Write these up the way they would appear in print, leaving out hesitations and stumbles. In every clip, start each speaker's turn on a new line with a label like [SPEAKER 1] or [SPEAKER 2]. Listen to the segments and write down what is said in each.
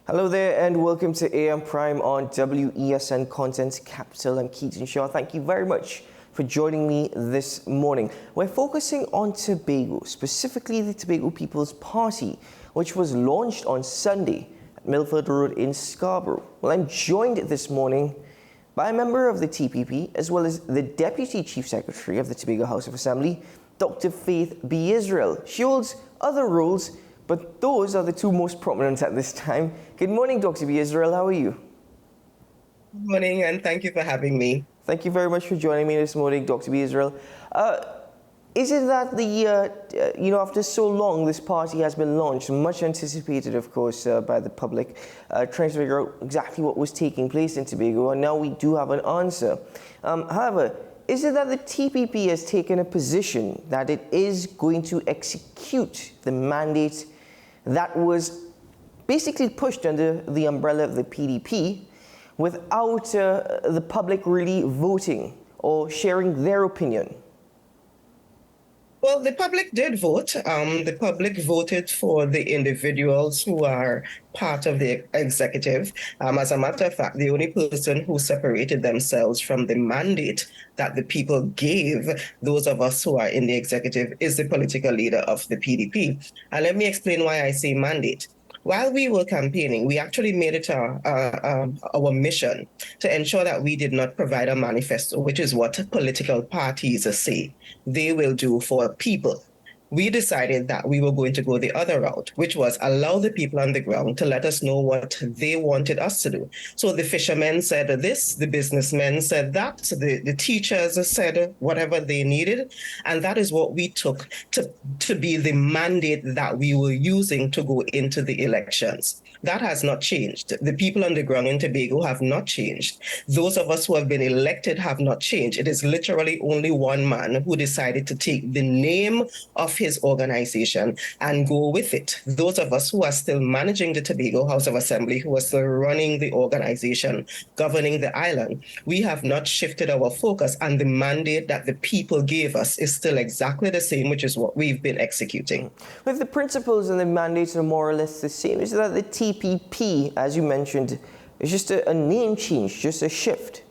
[SPEAKER 1] Hello there and welcome to AM Prime on WESN Content Capital. I'm Keaton Shaw. Thank you very much for joining me this morning. We're focusing on Tobago, specifically the Tobago People's Party, which was launched on Sunday at Milford Road in Scarborough. Well, I'm joined this morning by a member of the TPP as well as the Deputy Chief Secretary of the Tobago House of Assembly, Dr. Faith B.Yisrael. She holds other roles, but those are the two most prominent at this time. Good morning, Dr. B.Yisrael. How are you?
[SPEAKER 2] Good morning, and thank you for having me.
[SPEAKER 1] Thank you very much for joining me this morning, Dr. B.Yisrael. Is it that after so long, this party has been launched, much anticipated, of course, by the public, trying to figure out exactly what was taking place in Tobago, and now we do have an answer. However, is it that the TPP has taken a position that it is going to execute the mandate that was basically pushed under the umbrella of the PDP without the public really voting or sharing their opinion?
[SPEAKER 2] Well, the public did vote. The public voted for the individuals who are part of the executive. As a matter of fact, the only person who separated themselves from the mandate that the people gave those of us who are in the executive is the political leader of the PDP. And let me explain why I say mandate. While we were campaigning, we actually made it our mission to ensure that we did not provide a manifesto, which is what political parties say they will do for people. We decided that we were going to go the other route, which was allow the people on the ground to let us know what they wanted us to do. So the fishermen said this, the businessmen said that, the teachers said whatever they needed. And that is what we took to be the mandate that we were using to go into the elections. That has not changed. The people on the ground in Tobago have not changed. Those of us who have been elected have not changed. It is literally only one man who decided to take the name of his organization and go with it. Those of us who are still managing the Tobago House of Assembly, who are still running the organization, governing the island, we have not shifted our focus, and the mandate that the people gave us is still exactly the same, which is what we've been executing.
[SPEAKER 1] With the principles and the mandates are more or less the same, is that the TPP, as you mentioned, is just a name change, just a shift?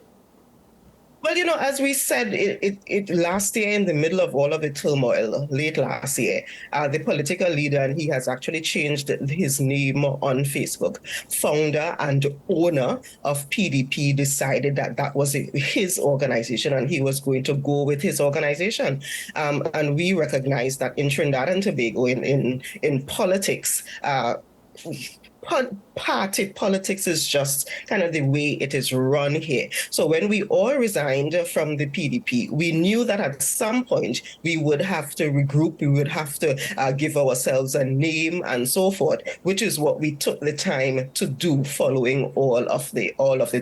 [SPEAKER 2] Well, as we said, it last year, in the middle of all of the turmoil, late last year, the political leader, and he has actually changed his name on Facebook, founder and owner of PDP, decided that that was his organization and he was going to go with his organization. And we recognize that in Trinidad and Tobago, in politics, party politics is just kind of the way it is run here. So when we all resigned from the PDP, we knew that at some point we would have to regroup, we would have to give ourselves a name and so forth, which is what we took the time to do following all of the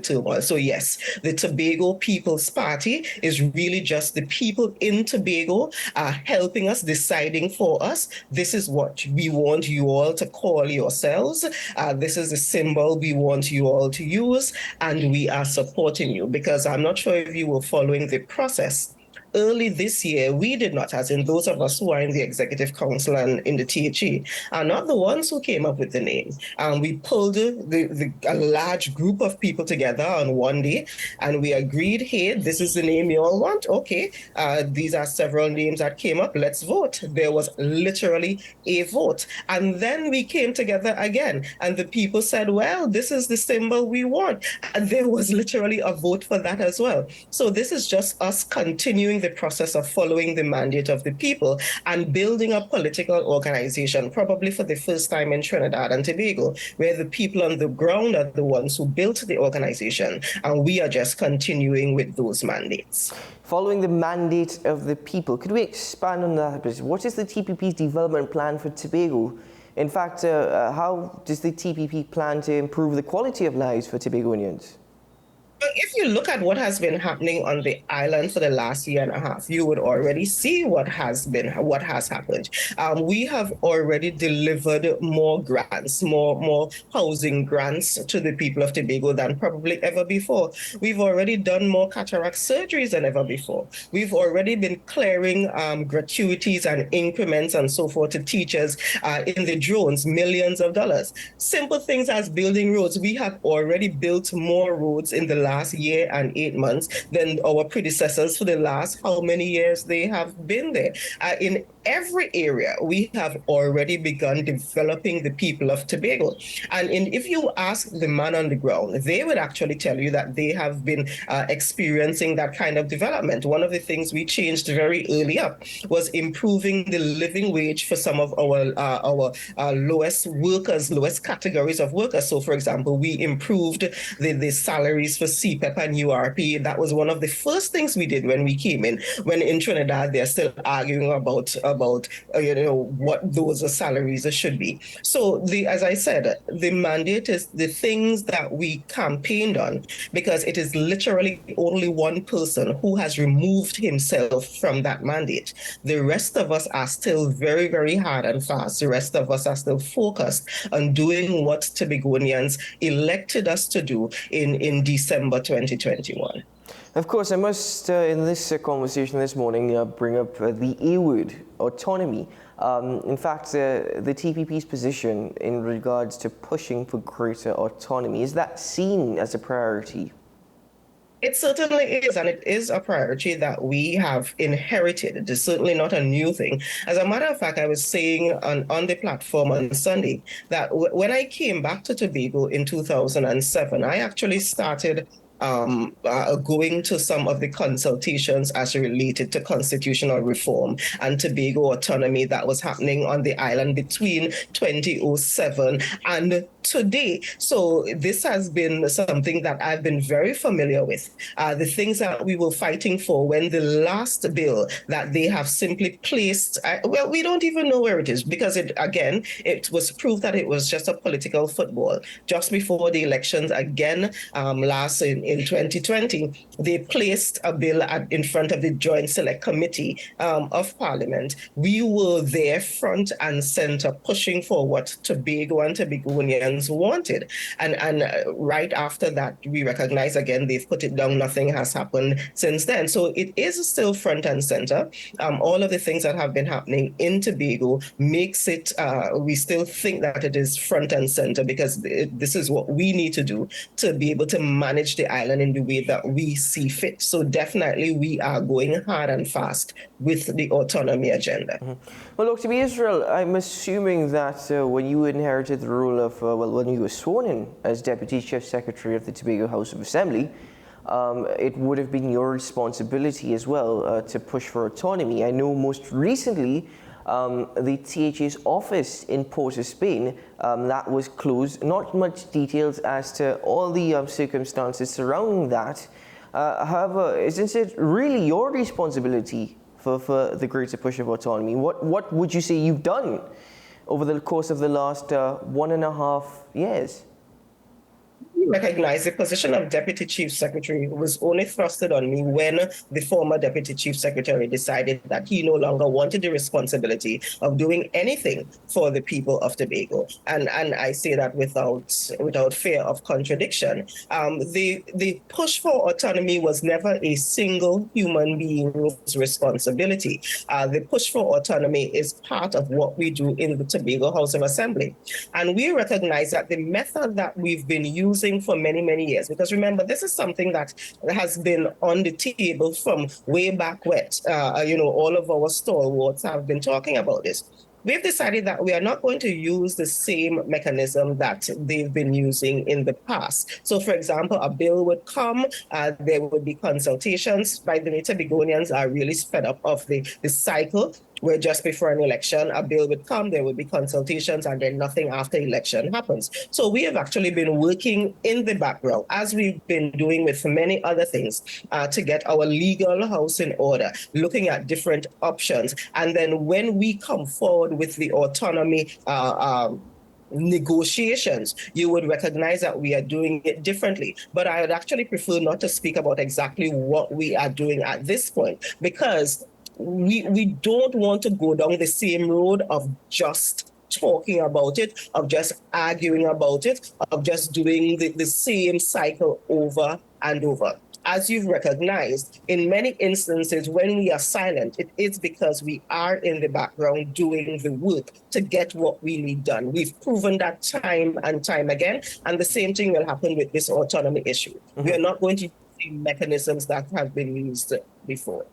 [SPEAKER 2] turmoil. So yes, the Tobago People's Party is really just the people in Tobago helping us, deciding for us, this is what we want you all to call yourselves. This is the symbol we want you all to use, and we are supporting you, because I'm not sure if you were following the process. Early this year, we did not, as in those of us who are in the Executive Council and in the THE, are not the ones who came up with the name. We pulled a large group of people together on one day, and we agreed, hey, this is the name you all want. Okay, these are several names that came up. Let's vote. There was literally a vote. And then we came together again, and the people said, well, this is the symbol we want. And there was literally a vote for that as well. So this is just us continuing the process of following the mandate of the people and building a political organization, probably for the first time in Trinidad and Tobago, where the people on the ground are the ones who built the organization, and we are just continuing with those mandates.
[SPEAKER 1] Following the mandate of the people, could we expand on that? What is the TPP's development plan for Tobago? In fact, how does the TPP plan to improve the quality of lives for Tobagonians?
[SPEAKER 2] If you look at what has been happening on the island for the last year and a half, you would already see what has happened. We have already delivered more grants, more housing grants to the people of Tobago than probably ever before. We've already done more cataract surgeries than ever before. We've already been clearing gratuities and increments and so forth to teachers in the drones, millions of dollars. Simple things as building roads. We have already built more roads in the last year and 8 months than our predecessors for the last how many years they have been there. In every area, we have already begun developing the people of Tobago. And if you ask the man on the ground, they would actually tell you that they have been experiencing that kind of development. One of the things we changed very early up was improving the living wage for some of our lowest workers, lowest categories of workers. So, for example, we improved the salaries for CPEP and URP. That was one of the first things we did when we came in. When in Trinidad, they're still arguing about what those salaries should be. So, as I said, the mandate is the things that we campaigned on, because it is literally only one person who has removed himself from that mandate. The rest of us are still very, very hard and fast. The rest of us are still focused on doing what Tobagonians elected us to do in December 2021.
[SPEAKER 1] Of course, I must, in this conversation this morning, bring up the A word, autonomy. In fact, the TPP's position in regards to pushing for greater autonomy, is that seen as a priority?
[SPEAKER 2] It certainly is, and it is a priority that we have inherited. It is certainly not a new thing. As a matter of fact, I was saying on the platform on Sunday that when I came back to Tobago in 2007, I actually started going to some of the consultations as related to constitutional reform and Tobago autonomy that was happening on the island between 2007 and today. So this has been something that I've been very familiar with. The things that we were fighting for when the last bill that they have simply placed, well, we don't even know where it is, because it was proved that it was just a political football. Just before the elections again, last in 2020, they placed a bill in front of the Joint Select Committee of Parliament. We were there front and center pushing for what Tobago and Tobagonians wanted. And right after that, we recognize again, they've put it down. Nothing has happened since then. So it is still front and center. All of the things that have been happening in Tobago makes it, we still think that it is front and center, because this is what we need to do to be able to manage the island in the way that we see fit. So definitely we are going hard and fast with the autonomy agenda.
[SPEAKER 1] Mm-hmm. Well, look, to B.Yisrael, I'm assuming that when you inherited the role of, when you were sworn in as Deputy Chief Secretary of the Tobago House of Assembly, it would have been your responsibility as well to push for autonomy. I know most recently the THA's office in Port of Spain, that was closed. Not much details as to all the circumstances surrounding that. However, isn't it really your responsibility for the greater push of autonomy? What would you say you've done over the course of the last 1.5 years?
[SPEAKER 2] Recognize the position of Deputy Chief Secretary was only thrusted on me when the former Deputy Chief Secretary decided that he no longer wanted the responsibility of doing anything for the people of Tobago. And I say that without fear of contradiction. The push for autonomy was never a single human being's responsibility. The push for autonomy is part of what we do in the Tobago House of Assembly. And we recognize that the method that we've been using for many, many years, because remember, this is something that has been on the table from way back when. All of our stalwarts have been talking about this. We've decided that we are not going to use the same mechanism that they've been using in the past. So, for example, a bill would come, there would be consultations. By the way, Tobagonians are really fed up of the cycle where just before an election, a bill would come, there would be consultations, and then nothing after election happens. So we have actually been working in the background, as we've been doing with many other things, to get our legal house in order, looking at different options. And then when we come forward with the autonomy negotiations, you would recognize that we are doing it differently. But I would actually prefer not to speak about exactly what we are doing at this point, because we don't want to go down the same road of just talking about it, of just arguing about it, of just doing the same cycle over and over. As you've recognized, in many instances, when we are silent, it is because we are in the background doing the work to get what we need done. We've proven that time and time again, and the same thing will happen with this autonomy issue. We are not going to use the mechanisms that have been used before.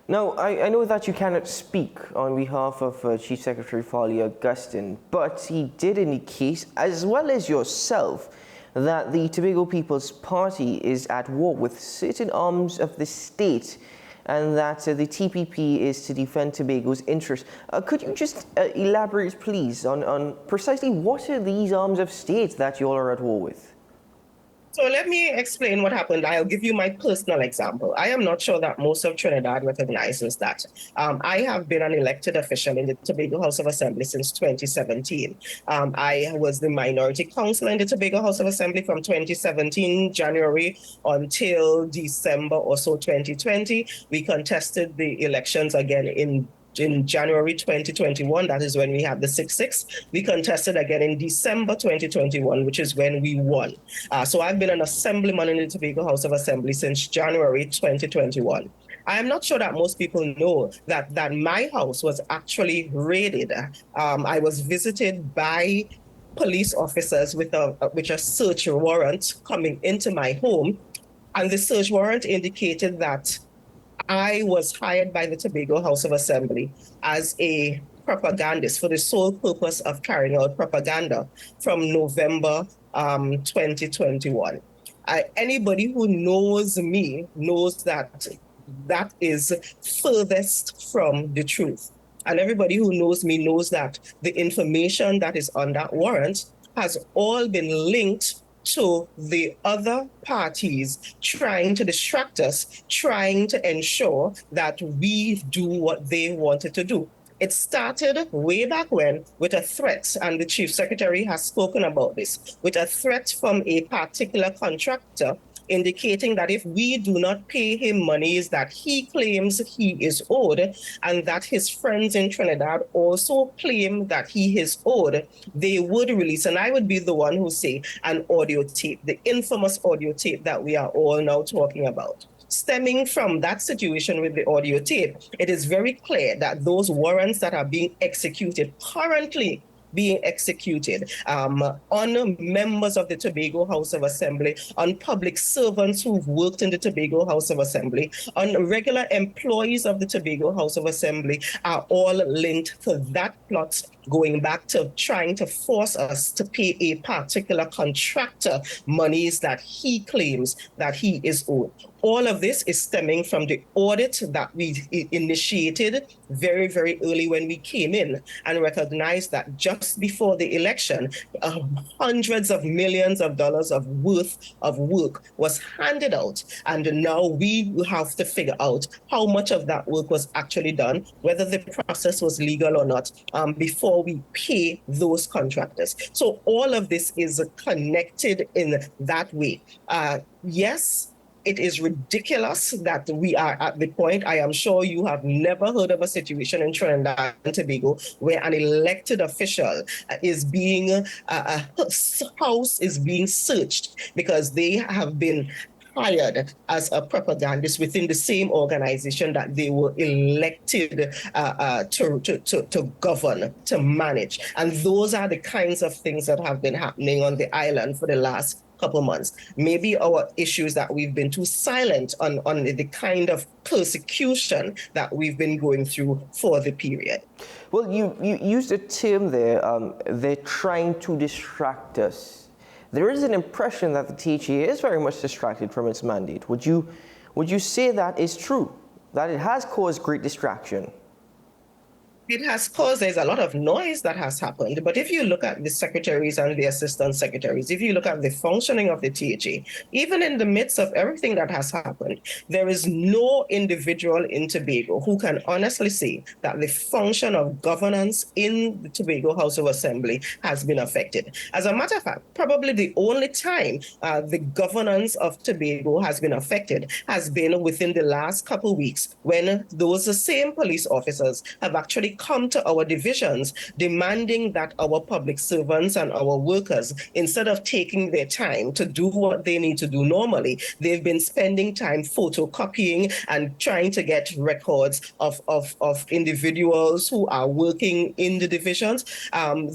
[SPEAKER 1] Now, I know that you cannot speak on behalf of Chief Secretary Farley Augustine, but he did indicate, as well as yourself, that the Tobago People's Party is at war with certain arms of the state and that the TPP is to defend Tobago's interests. Could you just elaborate, please, on precisely what are these arms of state that you all are at war with?
[SPEAKER 2] So let me explain what happened. I'll give you my personal example. I am not sure that most of Trinidad recognizes that. I have been an elected official in the Tobago House of Assembly since 2017. I was the minority councillor in the Tobago House of Assembly from 2017, January, until December or so 2020. We contested the elections again in January 2021, that is when we had the 6-6. We contested again in December 2021, which is when we won. So I've been an assemblyman in the Tobago House of Assembly since January 2021. I am not sure that most people know that my house was actually raided. I was visited by police officers with a search warrant coming into my home, and the search warrant indicated that I was hired by the Tobago House of Assembly as a propagandist for the sole purpose of carrying out propaganda from November 2021. Anybody who knows me knows that that is furthest from the truth. And everybody who knows me knows that the information that is on that warrant has all been linked to the other parties trying to distract us, trying to ensure that we do what they wanted to do. It started way back when with a threat, and the Chief Secretary has spoken about this, with a threat from a particular contractor indicating that if we do not pay him monies that he claims he is owed, and that his friends in Trinidad also claim that he is owed, they would release, and I would be the one who say, an audio tape, the infamous audio tape that we are all now talking about. Stemming from that situation with the audio tape, it is very clear that those warrants that are being executed currently being executed on members of the Tobago House of Assembly, on public servants who've worked in the Tobago House of Assembly, on regular employees of the Tobago House of Assembly, are all linked to that plot going back to trying to force us to pay a particular contractor monies that he claims that he is owed. All of this is stemming from the audit that we initiated very, very early when we came in and recognized that just before the election, hundreds of millions of dollars of worth of work was handed out. And now we have to figure out how much of that work was actually done, whether the process was legal or not, before we pay those contractors. So all of this is connected in that way. Yes, it is ridiculous that we are at the point. I am sure you have never heard of a situation in Trinidad and Tobago where an elected official is being, a house is being searched because they have been hired as a propagandist within the same organization that they were elected to govern, to manage. And those are the kinds of things that have been happening on the island for the last couple months. Maybe our issues that we've been too silent on the kind of persecution that we've been going through for the period.
[SPEAKER 1] Well, you used a term there, they're trying to distract us. There is an impression that the THA is very much distracted from its mandate. Would you say that is true, that it has caused great distraction?
[SPEAKER 2] It has caused, there's a lot of noise that has happened. But if you look at the secretaries and the assistant secretaries, if you look at the functioning of the THA, even in the midst of everything that has happened, there is no individual in Tobago who can honestly say that the function of governance in the Tobago House of Assembly has been affected. As a matter of fact, probably the only time the governance of Tobago has been affected has been within the last couple of weeks, when those same police officers have actually come to our divisions demanding that our public servants and our workers, instead of taking their time to do what they need to do normally, they've been spending time photocopying and trying to get records of individuals who are working in the divisions.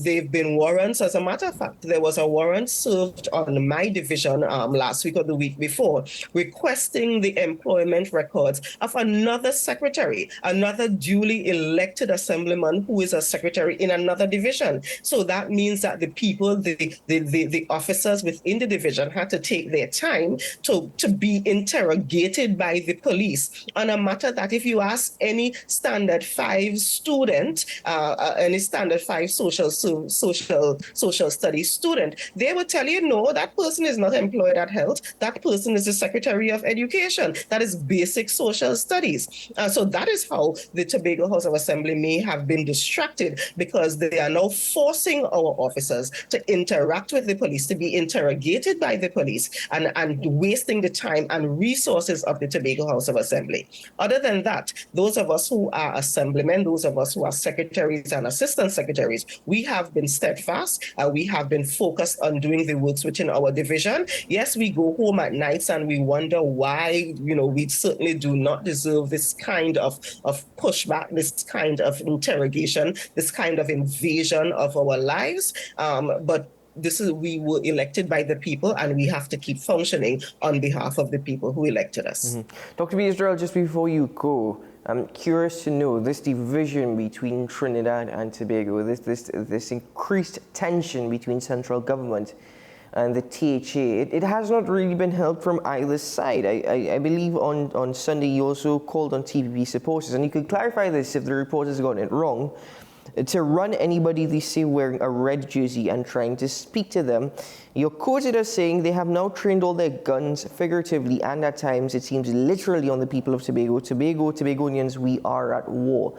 [SPEAKER 2] They've been warrants. As a matter of fact, there was a warrant served on my division last week or the week before, requesting the employment records of another secretary, another duly elected assemblyman who is a secretary in another division. So that means that the people, the officers within the division had to take their time to be interrogated by the police on a matter that, if you ask any standard 5 student, any standard 5 social studies student, they will tell you, no, that person is not employed at health. That person is the Secretary of Education. That is basic social studies. So that is how the Tobago House of Assembly may have been distracted, because they are now forcing our officers to interact with the police, to be interrogated by the police, and wasting the time and resources of the Tobago House of Assembly. Other than that, those of us who are assemblymen, those of us who are secretaries and assistant secretaries, we have been steadfast. We have been focused on doing the works within our division. Yes, we go home at nights and we wonder why, we certainly do not deserve this kind of pushback, this kind of interrogation, this kind of invasion of our lives. But we were elected by the people, and we have to keep functioning on behalf of the people who elected us.
[SPEAKER 1] Mm-hmm. Dr. B.Yisrael, just before you go, I'm curious to know this division between Trinidad and Tobago, this increased tension between central government and the THA. It has not really been helped from either side. I believe on Sunday you also called on TPP supporters, and you could clarify this if the reporters got it wrong, to run anybody they see wearing a red jersey and trying to speak to them. You're quoted as saying they have now trained all their guns, figuratively and at times it seems literally, on the people of Tobago. Tobagonians, we are at war.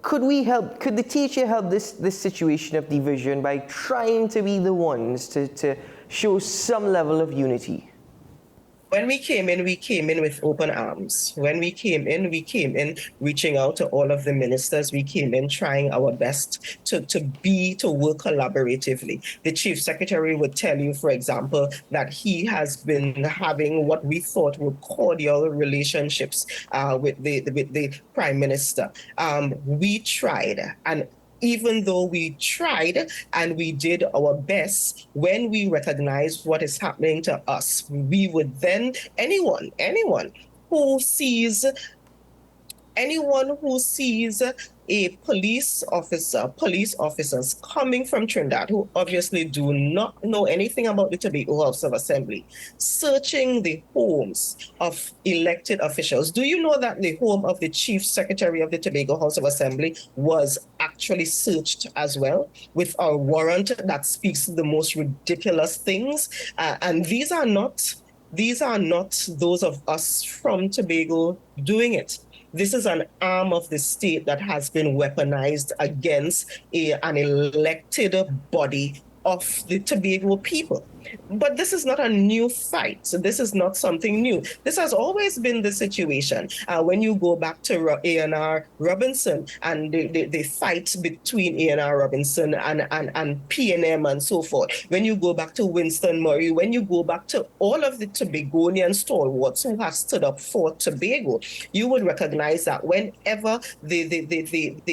[SPEAKER 1] Could the THA help this situation of division by trying to be the ones to show some level of unity?
[SPEAKER 2] When we came in with open arms. When we came in reaching out to all of the ministers. We came in trying our best to work collaboratively. The chief secretary would tell you, for example, that he has been having what we thought were cordial relationships with the prime minister. We tried, and even though we tried and we did our best, when we recognized what is happening to us, we would then, anyone who sees a police officers coming from Trinidad who obviously do not know anything about the Tobago House of Assembly, searching the homes of elected officials. Do you know that the home of the chief secretary of the Tobago House of Assembly was actually searched as well, with a warrant that speaks to the most ridiculous things? And these are not those of us from Tobago doing it. This is an arm of the state that has been weaponized against an elected body of the Tobago people. But this is not a new fight. So this is not something new. This has always been the situation. When you go back to A&R Robinson and the fight between A&R Robinson and P&M and so forth. When you go back to Winston Murray, when you go back to all of the Tobagonian stalwarts who have stood up for Tobago, you would recognize that whenever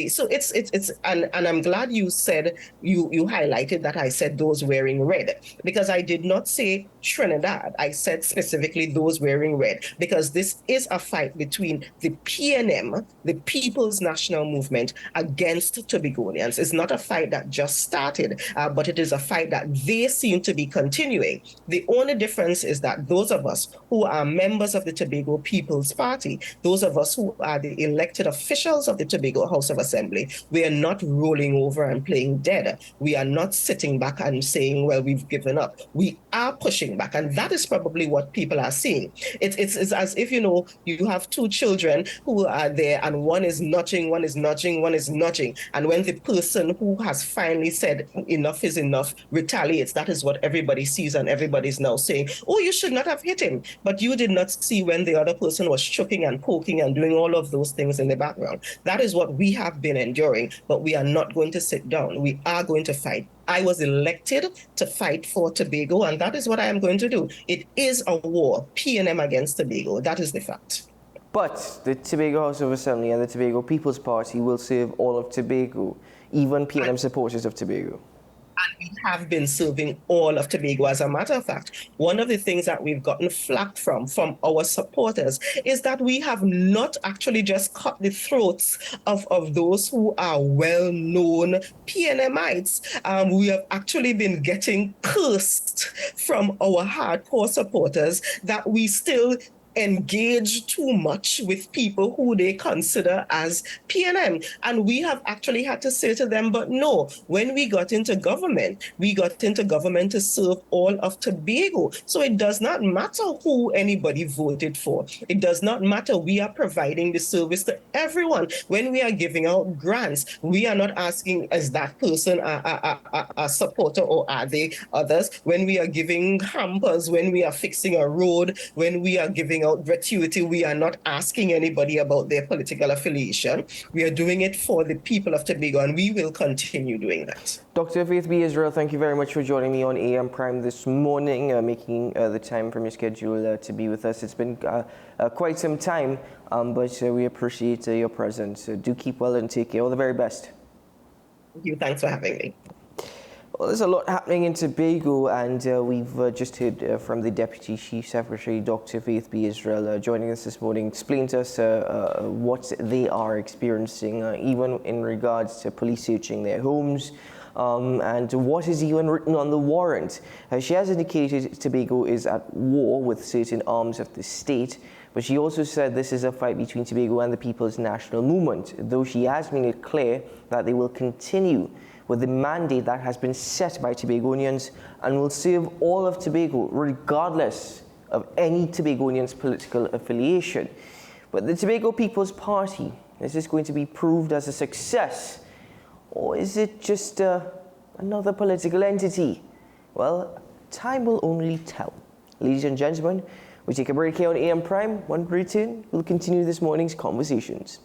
[SPEAKER 2] so it's and I'm glad you said you highlighted that I said those wearing red, because I I did not say Trinidad. I said specifically those wearing red, because this is a fight between the PNM, the People's National Movement, against Tobagonians. It's not a fight that just started, but it is a fight that they seem to be continuing. The only difference is that those of us who are members of the Tobago People's Party, those of us who are the elected officials of the Tobago House of Assembly, we are not rolling over and playing dead. We are not sitting back and saying, well, we've given up. We are pushing back. And that is probably what people are seeing. It's as if, you have two children who are there and one is nudging, one is nudging, one is nudging. And when the person who has finally said enough is enough retaliates, that is what everybody sees, and everybody's now saying, oh, you should not have hit him. But you did not see when the other person was choking and poking and doing all of those things in the background. That is what we have been enduring, but we are not going to sit down. We are going to fight. I was elected to fight for Tobago, and that is what I am going to do. It is a war, PNM against Tobago. That is the fact.
[SPEAKER 1] But the Tobago House of Assembly and the Tobago People's Party will serve all of Tobago, even PNM supporters of Tobago.
[SPEAKER 2] And we have been serving all of Tobago. As a matter of fact, one of the things that we've gotten flack from our supporters is that we have not actually just cut the throats of those who are well-known PNMites. We have actually been getting cursed from our hardcore supporters that we still engage too much with people who they consider as PNM. And we have actually had to say to them, but no, when we got into government to serve all of Tobago. So it does not matter who anybody voted for. It does not matter. We are providing the service to everyone. When we are giving out grants, we are not asking, is that person a supporter or are they others? When we are giving hampers, when we are fixing a road, when we are giving out gratuity, we are not asking anybody about their political affiliation. We are doing it for the people of Tobago, and we will continue doing that.
[SPEAKER 1] Dr. Faith B.Yisrael, thank you very much for joining me on AM Prime this morning, making the time from your schedule to be with us. It's been quite some time, but we appreciate your presence. Do keep well and take care. All the very best.
[SPEAKER 2] Thank you. Thanks for having me.
[SPEAKER 1] Well, there's a lot happening in Tobago, and we've just heard from the Deputy Chief Secretary, Dr. Faith B.Yisrael, joining us this morning, explain to us what they are experiencing, even in regards to police searching their homes, and what is even written on the warrant. She has indicated Tobago is at war with certain arms of the state, but she also said this is a fight between Tobago and the People's National Movement, though she has made it clear that they will continue with the mandate that has been set by Tobagonians and will serve all of Tobago, regardless of any Tobagonian's political affiliation. But the Tobago People's Party, is this going to be proved as a success? Or is it just another political entity? Well, time will only tell. Ladies and gentlemen, we take a break here on AM Prime. When we return, we'll continue this morning's conversations.